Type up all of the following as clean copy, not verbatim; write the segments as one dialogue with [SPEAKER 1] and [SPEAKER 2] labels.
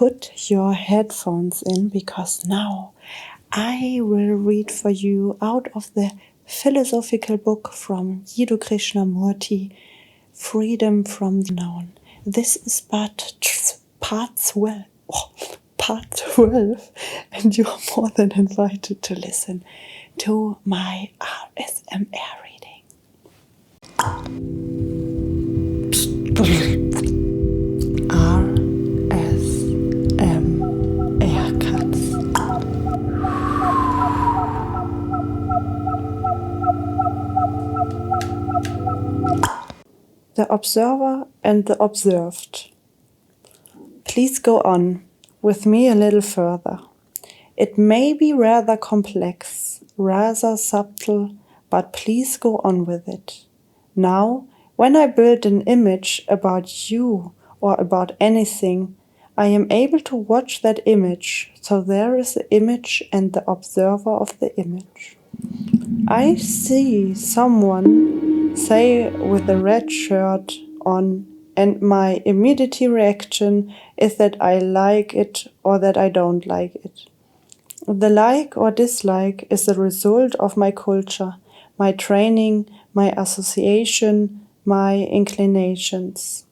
[SPEAKER 1] put your headphones in, because now I will read for you out of the philosophical book from Jiddu Krishnamurti, Freedom from the Known. This is part 12. Part 12, and you are more than invited to listen to my RSMR reading. RSMR Katz. The observer and the observed. Please go on with me a little further. It may be rather complex, rather subtle, but please go on with it. Now, when I build an image about you or about anything, I am able to watch that image, so there is the image and the observer of the image. I see someone, say with a red shirt on, and my immediate reaction is that I like it or that I don't like it. The like or dislike is the result of my culture, my training, my association, my inclinations,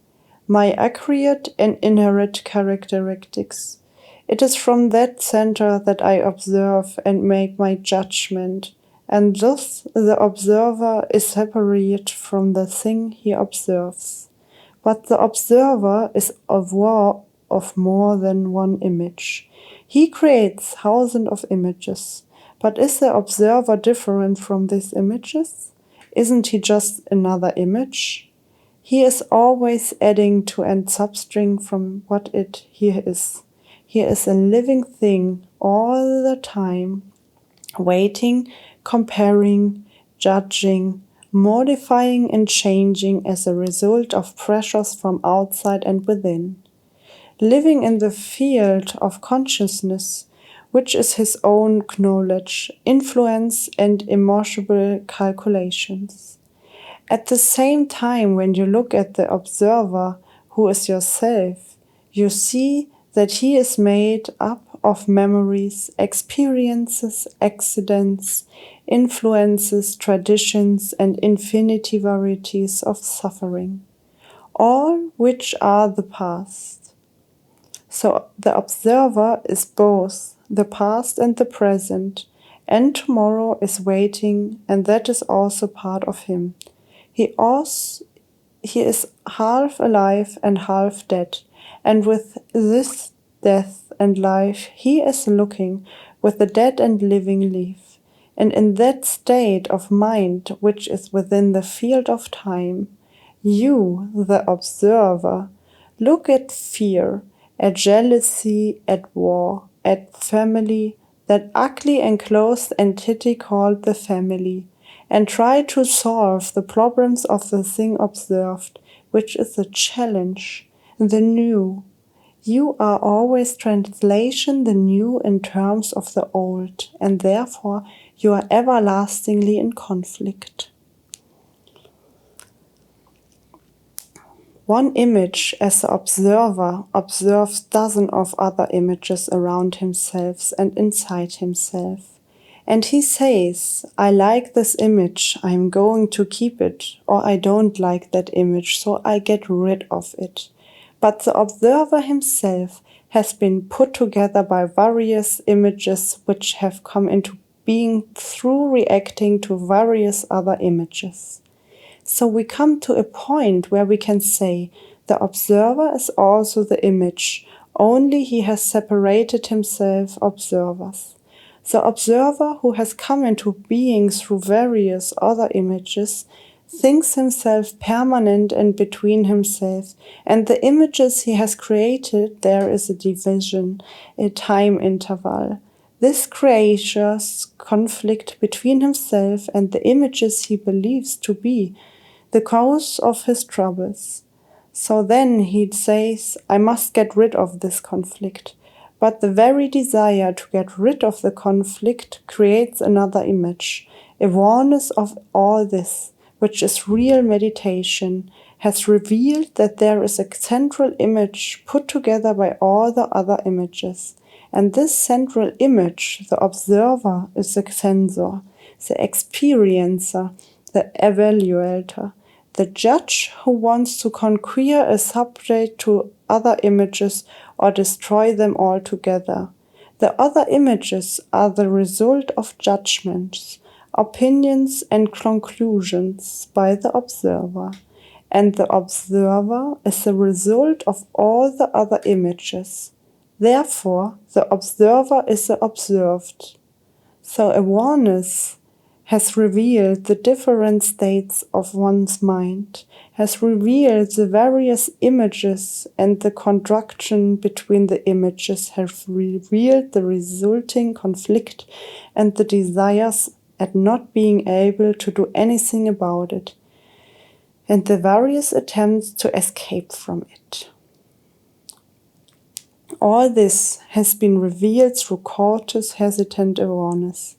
[SPEAKER 1] my accurate and inherent characteristics. It is from that center that I observe and make my judgment, and thus the observer is separate from the thing he observes. But the observer is aware of more than one image. He creates thousands of images. But is the observer different from these images? Isn't he just another image? He is always adding to and subtracting from what he is. He is a living thing all the time, waiting, comparing, judging, modifying and changing as a result of pressures from outside and within. Living in the field of consciousness, which is his own knowledge, influence and immeasurable calculations. At the same time, when you look at the observer, who is yourself, you see that he is made up of memories, experiences, accidents, influences, traditions, and infinity varieties of suffering, all which are the past. So the observer is both the past and the present, and tomorrow is waiting, and that is also part of him. He is half alive and half dead, and with this death and life he is looking with the dead and living live. And in that state of mind which is within the field of time, you, the observer, look at fear, at jealousy, at war, at family, that ugly enclosed entity called the family, and try to solve the problems of the thing observed, which is the challenge, the new. You are always translation the new in terms of the old, and therefore you are everlastingly in conflict. One image as the observer observes dozens of other images around himself and inside himself. And he says, I like this image, I'm going to keep it, or I don't like that image, so I get rid of it. But the observer himself has been put together by various images which have come into being through reacting to various other images. So we come to a point where we can say the observer is also the image, only he has separated himself observers. The observer who has come into being through various other images thinks himself permanent and between himself and the images he has created. There is a division, a time interval. This creates conflict between himself and the images he believes to be the cause of his troubles. So then he says, I must get rid of this conflict. But the very desire to get rid of the conflict creates another image, awareness of all this, which is real meditation, has revealed that there is a central image put together by all the other images. And this central image, the observer, is the censor, the experiencer, the evaluator, the judge who wants to conquer a subject to other images or destroy them altogether. The other images are the result of judgments, opinions, and conclusions by the observer. And the observer is the result of all the other images. Therefore, the observer is the observed. So awareness has revealed the different states of one's mind, has revealed the various images, and the contraction between the images have revealed the resulting conflict and the desires at not being able to do anything about it, and the various attempts to escape from it. All this has been revealed through cautious, hesitant awareness.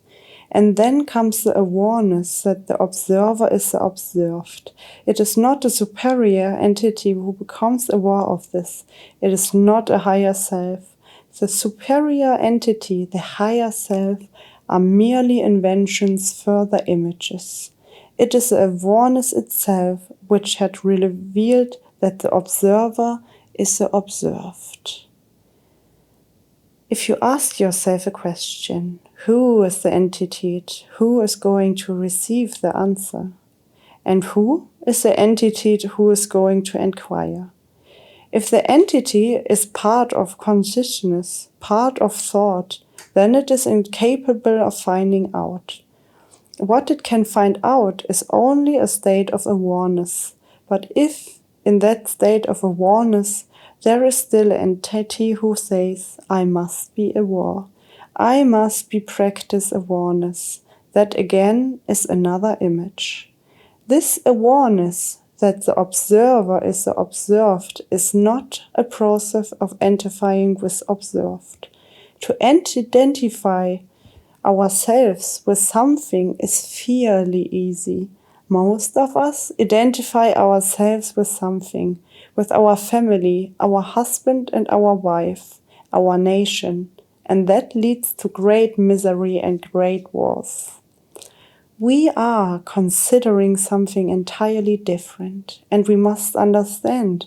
[SPEAKER 1] And then comes the awareness that the observer is the observed. It is not a superior entity who becomes aware of this. It is not a higher self. The superior entity, the higher self, are merely inventions, further images. It is the awareness itself which had revealed that the observer is the observed. If you ask yourself a question, who is the entity? Who is going to receive the answer? And who is the entity who is going to inquire? If the entity is part of consciousness, part of thought, then it is incapable of finding out. What it can find out is only a state of awareness. But if in that state of awareness there is still an entity who says, I must be aware, I must be practice awareness, that again is another image. This awareness that the observer is the observed is not a process of identifying with observed. To identify ourselves with something is fairly easy. Most of us identify ourselves with something, with our family, our husband and our wife, our nation, and that leads to great misery and great wars. We are considering something entirely different, and we must understand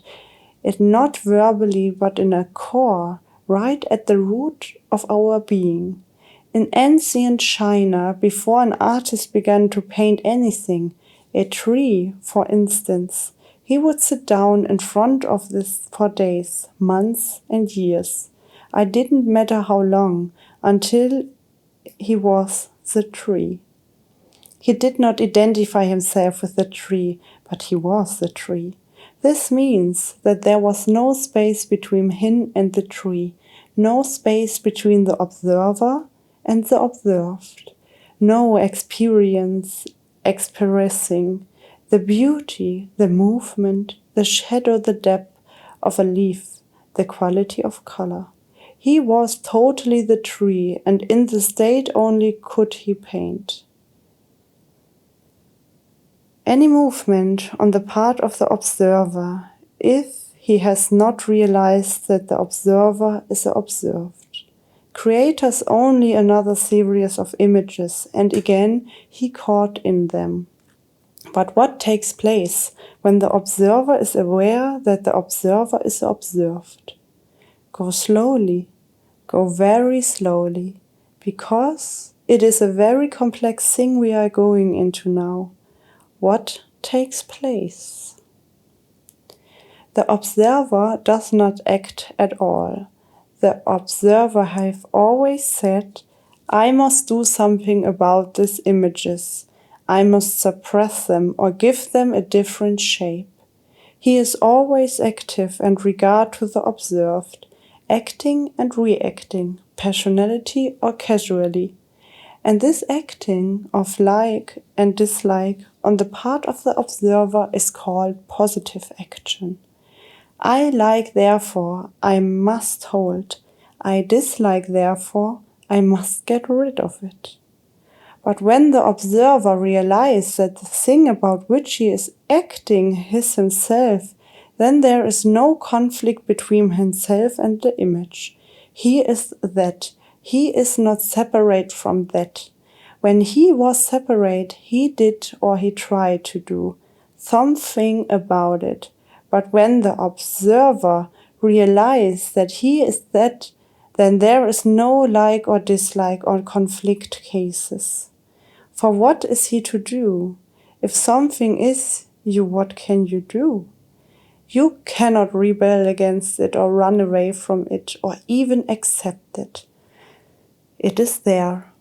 [SPEAKER 1] it not verbally but in a core, right at the root of our being. In ancient China, before an artist began to paint anything, a tree, for instance, he would sit down in front of this for days, months, and years. It didn't matter how long, until he was the tree. He did not identify himself with the tree, but he was the tree. This means that there was no space between him and the tree, no space between the observer and the observed, no experience expressing the beauty, the movement, the shadow, the depth of a leaf, the quality of color. He was totally the tree, and in the state only could he paint. Any movement on the part of the observer, if he has not realized that the observer is the observed, creates only another series of images, and again he caught in them. But what takes place when the observer is aware that the observer is observed? Go slowly, go very slowly, because it is a very complex thing we are going into now. What takes place? The observer does not act at all. The observer have always said, I must do something about these images. I must suppress them or give them a different shape. He is always active in regard to the observed, acting and reacting, passionately or casually. And this acting of like and dislike on the part of the observer is called positive action. I like, therefore, I must hold. I dislike, therefore, I must get rid of it. But when the observer realizes that the thing about which he is acting is himself, then there is no conflict between himself and the image. He is that. He is not separate from that. When he was separate, he did or he tried to do something about it. But when the observer realizes that he is that, then there is no like or dislike or conflict cases. For what is he to do? If something is you, what can you do? You cannot rebel against it or run away from it or even accept it. It is there.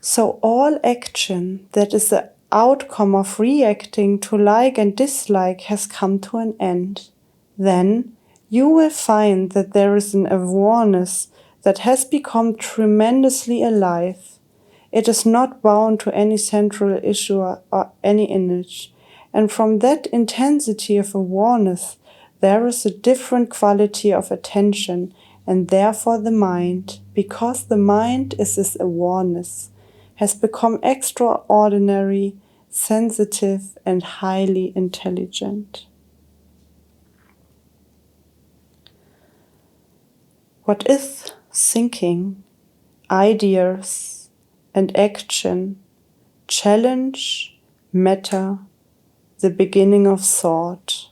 [SPEAKER 1] So all action that is the outcome of reacting to like and dislike has come to an end. Then you will find that there is an awareness that has become tremendously alive. It is not bound to any central issue or any image. And from that intensity of awareness, there is a different quality of attention, and therefore the mind, because the mind is this awareness, has become extraordinary, sensitive, and highly intelligent. What is thinking, ideas, and action, challenge, matter, the beginning of thought?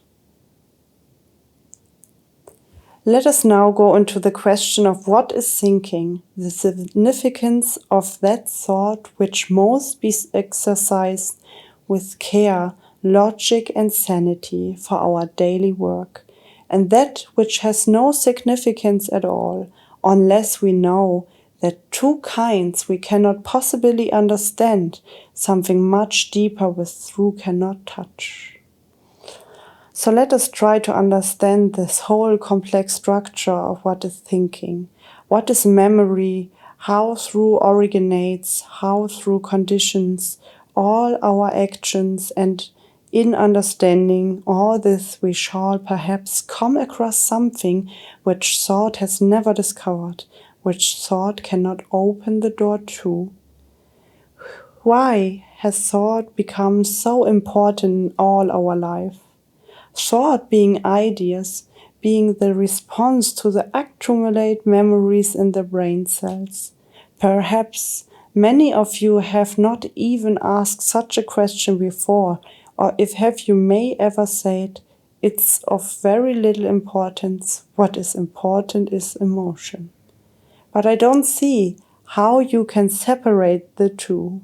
[SPEAKER 1] Let us now go into the question of what is thinking, the significance of that thought which must be exercised with care, logic, and sanity for our daily work, and that which has no significance at all, unless we know that two kinds we cannot possibly understand, something much deeper with through cannot touch. So let us try to understand this whole complex structure of what is thinking, what is memory, how through originates, how through conditions, all our actions, and in understanding all this we shall perhaps come across something which thought has never discovered, which thought cannot open the door to. Why has thought become so important in all our life? Thought being ideas, being the response to the accumulated memories in the brain cells. Perhaps many of you have not even asked such a question before, or if have you may ever said, it's of very little importance. What is important is emotion. But I don't see how you can separate the two.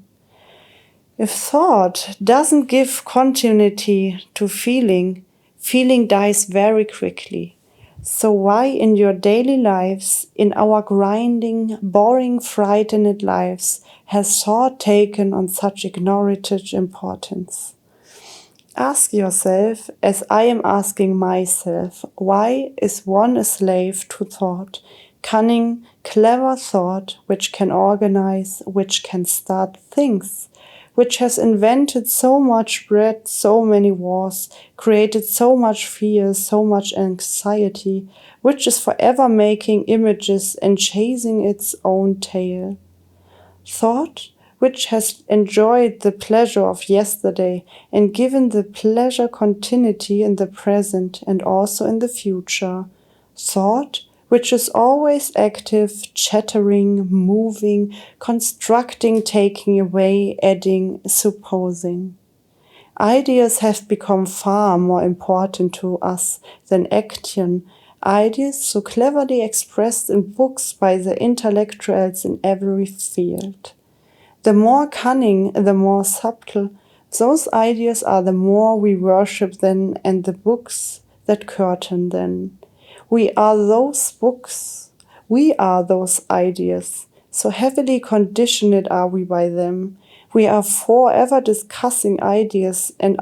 [SPEAKER 1] If thought doesn't give continuity to feeling, feeling dies very quickly. So why in your daily lives, in our grinding, boring, frightened lives, has thought taken on such ignorated importance? Ask yourself, as I am asking myself, why is one a slave to thought? Cunning, clever thought, which can organize, which can start things, which has invented so much bread, so many wars, created so much fear, so much anxiety, which is forever making images and chasing its own tail. Thought, which has enjoyed the pleasure of yesterday and given the pleasure continuity in the present and also in the future. Thought, which is always active, chattering, moving, constructing, taking away, adding, supposing. Ideas have become far more important to us than action. Ideas so cleverly expressed in books by the intellectuals in every field. The more cunning, the more subtle, those ideas are, the more we worship them and the books that curtain them. We are those books, we are those ideas, so heavily conditioned are we by them. We are forever discussing ideas and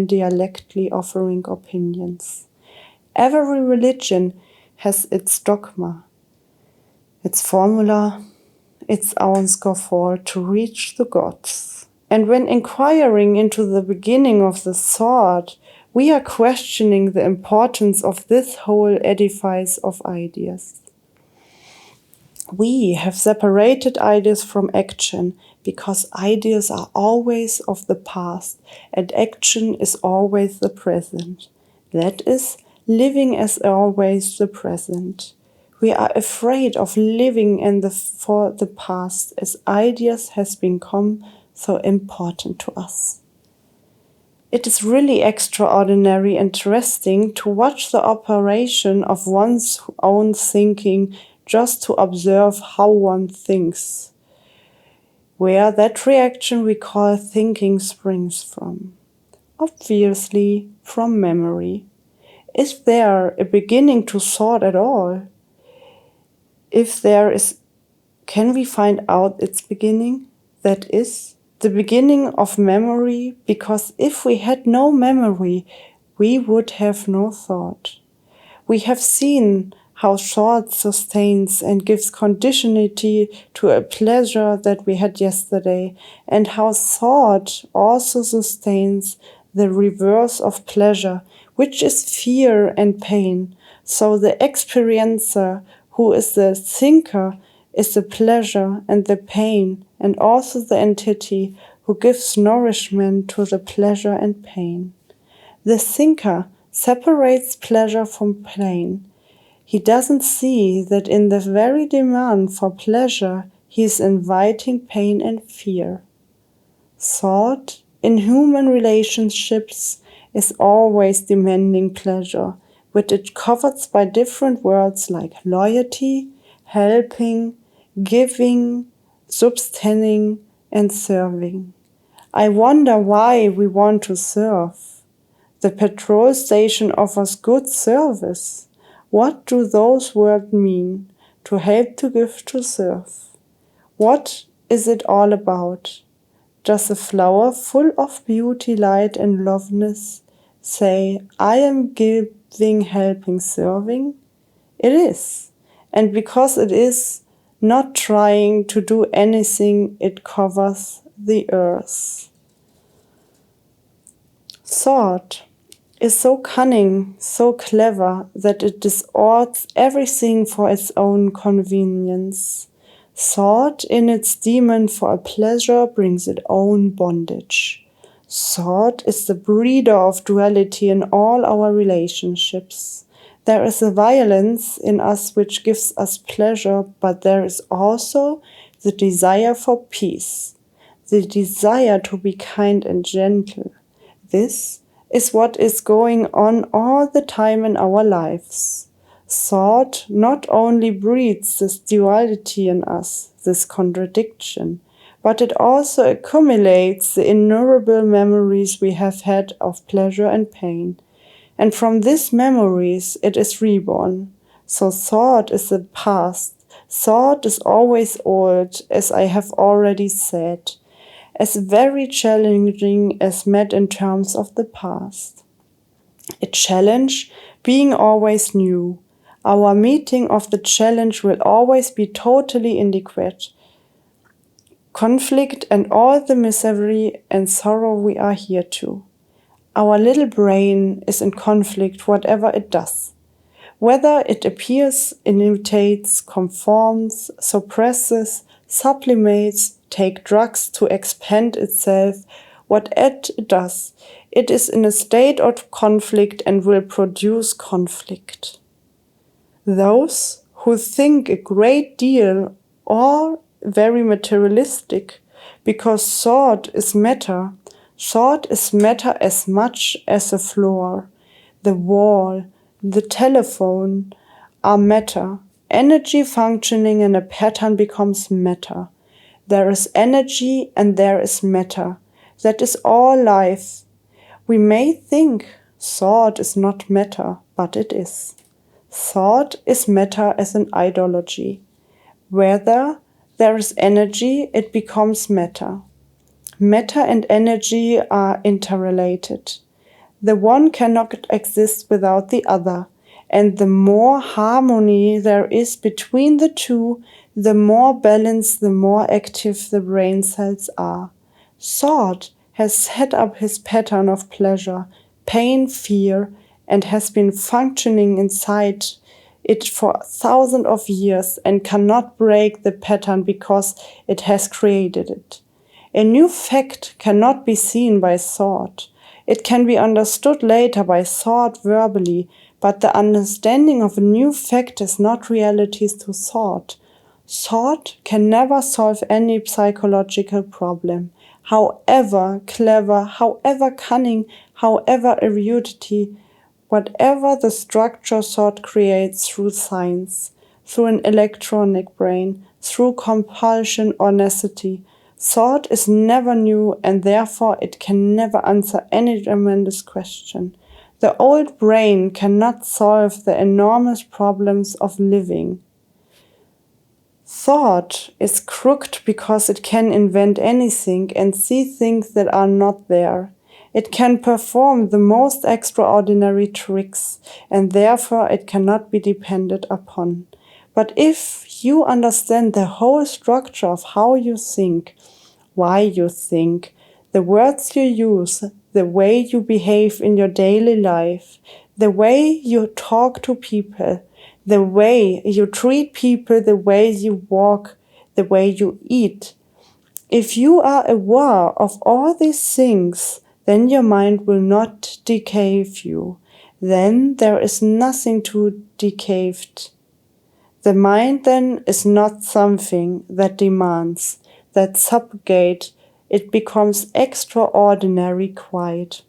[SPEAKER 1] dialectically offering opinions. Every religion has its dogma, its formula, its own scaffold to reach the gods. And when inquiring into the beginning of the thought, we are questioning the importance of this whole edifice of ideas. We have separated ideas from action because ideas are always of the past and action is always the present. That is, living as always the present. We are afraid of living for the past as ideas has become so important to us. It is really extraordinary interesting to watch the operation of one's own thinking just to observe how one thinks, where that reaction we call thinking springs from. Obviously, from memory. Is there a beginning to thought at all? If there is, can we find out its beginning? That is, the beginning of memory, because if we had no memory, we would have no thought. We have seen how thought sustains and gives conditionality to a pleasure that we had yesterday, and how thought also sustains the reverse of pleasure, which is fear and pain. So the experiencer, who is the thinker, is the pleasure and the pain, and also the entity who gives nourishment to the pleasure and pain. The thinker separates pleasure from pain. He doesn't see that in the very demand for pleasure, he is inviting pain and fear. Thought in human relationships is always demanding pleasure, which it covers by different words like loyalty, helping, giving, substanding, and serving. I wonder why we want to serve. The petrol station offers good service. What do those words mean? To help, to give, to serve. What is it all about? Does a flower full of beauty, light, and loveliness say, I am giving, helping, serving? It is. And because it is not trying to do anything, it covers the earth. Thought is so cunning, so clever, that it distorts everything for its own convenience. Thought in its demon for a pleasure brings its own bondage. Thought is the breeder of duality in all our relationships. There is a violence in us which gives us pleasure, but there is also the desire for peace, the desire to be kind and gentle. This is what is going on all the time in our lives. Thought not only breeds this duality in us, this contradiction, but it also accumulates the innumerable memories we have had of pleasure and pain. And from these memories it is reborn. So thought is the past. Thought is always old, as I have already said, as very challenging as met in terms of the past. A challenge being always new. Our meeting of the challenge will always be totally inadequate. Conflict and all the misery and sorrow we are here to. Our little brain is in conflict whatever it does. Whether it appears, imitates, conforms, suppresses, sublimates, take drugs to expand itself, what it does, it is in a state of conflict and will produce conflict. Those who think a great deal are very materialistic, because thought is matter. Thought is matter as much as the floor, the wall, the telephone are matter. Energy functioning in a pattern becomes matter. There is energy and there is matter. That is all life. We may think thought is not matter, but it is. Thought is matter as an ideology. Whether there is energy, it becomes matter. Matter and energy are interrelated. The one cannot exist without the other, and the more harmony there is between the two, the more balanced, the more active the brain cells are. Thought has set up his pattern of pleasure, pain, fear, and has been functioning inside it for thousands of years and cannot break the pattern because it has created it. A new fact cannot be seen by thought. It can be understood later by thought verbally, but the understanding of a new fact is not reality to thought. Thought can never solve any psychological problem, however clever, however cunning, however erudite, whatever the structure thought creates through science, through an electronic brain, through compulsion or necessity. Thought is never new and therefore it can never answer any tremendous question. The old brain cannot solve the enormous problems of living. Thought is crooked because it can invent anything and see things that are not there. It can perform the most extraordinary tricks and therefore it cannot be depended upon. But if you understand the whole structure of how you think, why you think, the words you use, the way you behave in your daily life, the way you talk to people, the way you treat people, the way you walk, the way you eat. If you are aware of all these things, then your mind will not deceive you. Then there is nothing to deceive. The mind then is not something that demands, that subjugates. It becomes extraordinary quiet.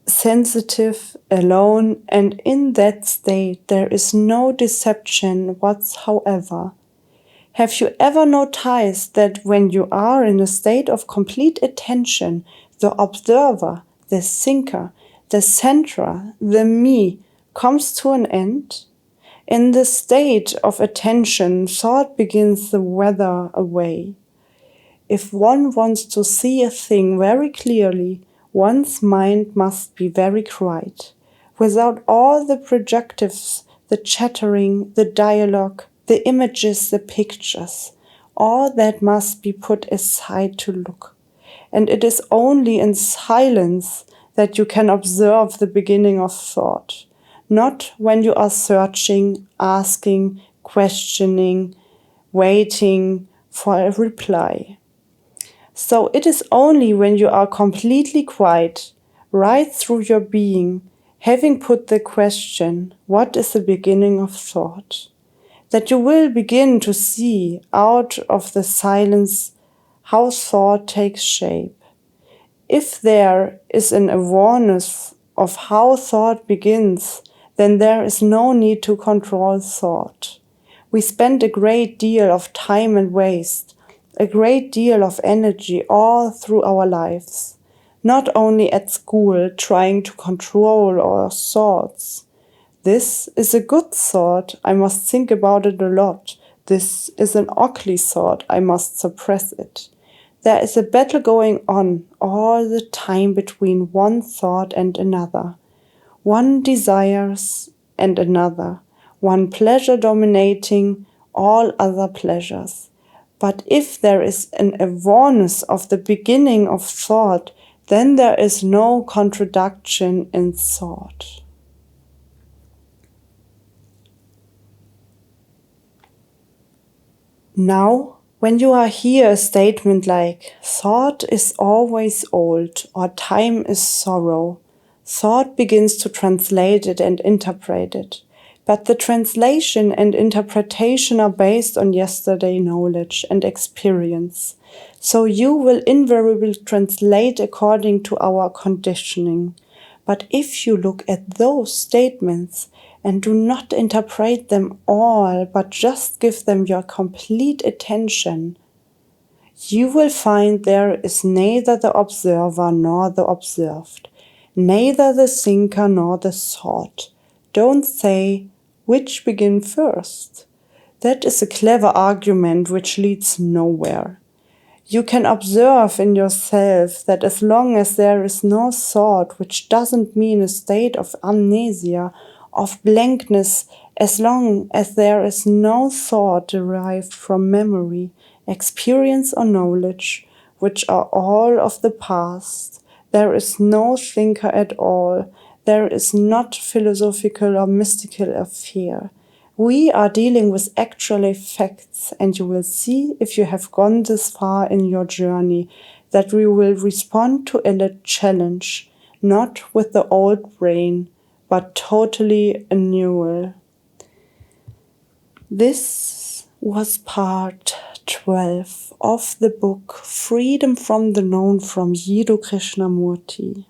[SPEAKER 1] Sensitive, alone, and in that state there is no deception whatsoever. Have you ever noticed that when you are in a state of complete attention, the observer, the thinker, the centra, the me, comes to an end? In the state of attention, thought begins to wither away. If one wants to see a thing very clearly, one's mind must be very quiet, without all the projectives, the chattering, the dialogue, the images, the pictures. All that must be put aside to look. And it is only in silence that you can observe the beginning of thought. Not when you are searching, asking, questioning, waiting for a reply. So it is only when you are completely quiet, right through your being, having put the question, what is the beginning of thought, that you will begin to see out of the silence how thought takes shape. If there is an awareness of how thought begins, then there is no need to control thought. We spend a great deal of time and waste, a great deal of energy all through our lives, not only at school trying to control our thoughts. This is a good thought, I must think about it a lot. This is an ugly thought, I must suppress it. There is a battle going on all the time between one thought and another. One desires and another, one pleasure dominating all other pleasures. But if there is an awareness of the beginning of thought, then there is no contradiction in thought. Now, when you hear a statement like, thought is always old, or time is sorrow, thought begins to translate it and interpret it. But the translation and interpretation are based on yesterday knowledge and experience. So you will invariably translate according to our conditioning. But if you look at those statements and do not interpret them all, but just give them your complete attention, you will find there is neither the observer nor the observed, neither the thinker nor the thought. Don't say, which begin first? That is a clever argument which leads nowhere. You can observe in yourself that as long as there is no thought, which doesn't mean a state of amnesia, of blankness, as long as there is no thought derived from memory, experience or knowledge, which are all of the past, there is no thinker at all, there is not philosophical or mystical affair. We are dealing with actual facts, and you will see, if you have gone this far in your journey, that we will respond to a challenge, not with the old brain, but totally anew. This was part 12 of the book Freedom from the Known from Jiddu Krishnamurti.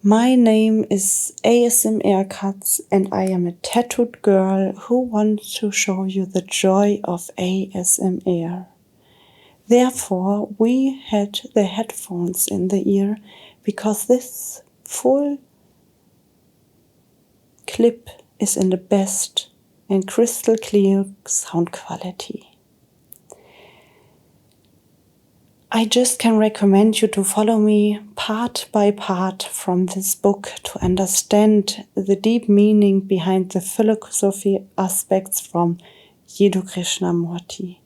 [SPEAKER 1] My name is ASMR Katz, and I am a tattooed girl who wants to show you the joy of ASMR. Therefore, we had the headphones in the ear because this full clip is in the best and crystal clear sound quality. I just can recommend you to follow me part by part from this book to understand the deep meaning behind the philosophy aspects from Jiddu Krishnamurti.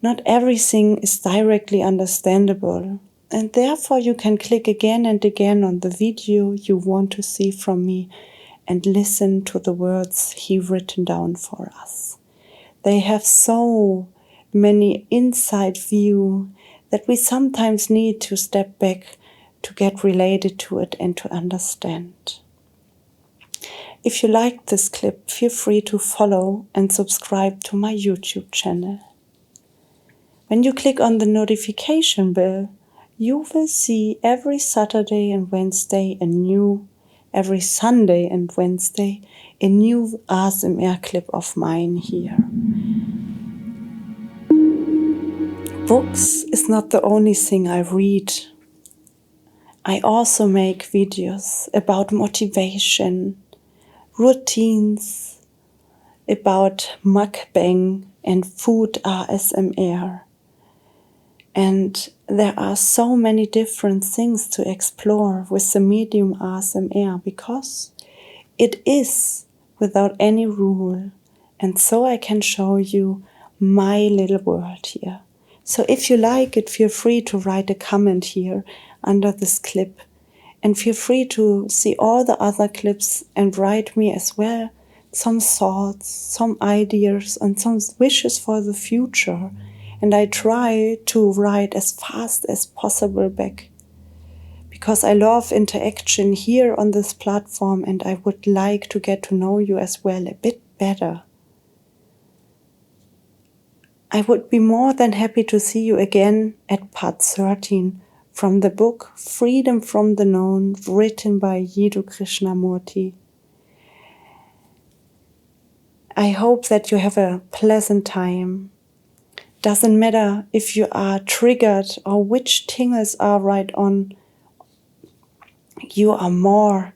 [SPEAKER 1] Not everything is directly understandable, and therefore you can click again and again on the video you want to see from me and listen to the words he written down for us. They have so many inside view that we sometimes need to step back to get related to it and to understand. If you liked this clip, feel free to follow and subscribe to my YouTube channel. When you click on the notification bell, you will see every Saturday and Wednesday every Sunday and Wednesday, a new ASMR clip of mine here. Books is not the only thing I read. I also make videos about motivation, routines, about mukbang and food ASMR. And there are so many different things to explore with the medium ASMR because it is without any rule. And so I can show you my little world here. So if you like it, feel free to write a comment here under this clip. And feel free to see all the other clips and write me as well some thoughts, some ideas, and some wishes for the future. And I try to write as fast as possible back. Because I love interaction here on this platform, and I would like to get to know you as well a bit better. I would be more than happy to see you again at part 13 from the book Freedom from the Known, written by Jiddu Krishnamurti. I hope that you have a pleasant time. Doesn't matter if you are triggered or which tingles are right on. You are more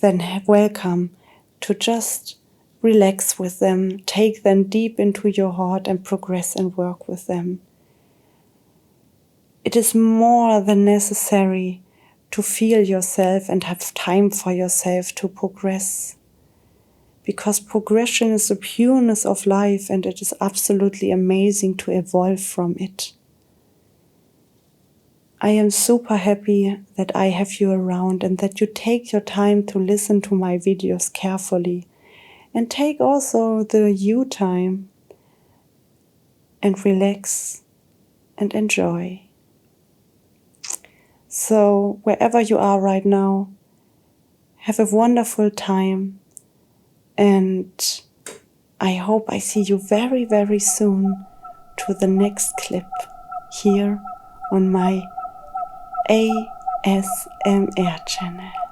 [SPEAKER 1] than welcome to just relax with them, take them deep into your heart and progress and work with them. It is more than necessary to feel yourself and have time for yourself to progress. Because progression is the pureness of life, and it is absolutely amazing to evolve from it. I am super happy that I have you around and that you take your time to listen to my videos carefully. And take also the you time and relax and enjoy. So wherever you are right now, have a wonderful time, and I hope I see you very, very soon to the next clip here on my ASMR channel.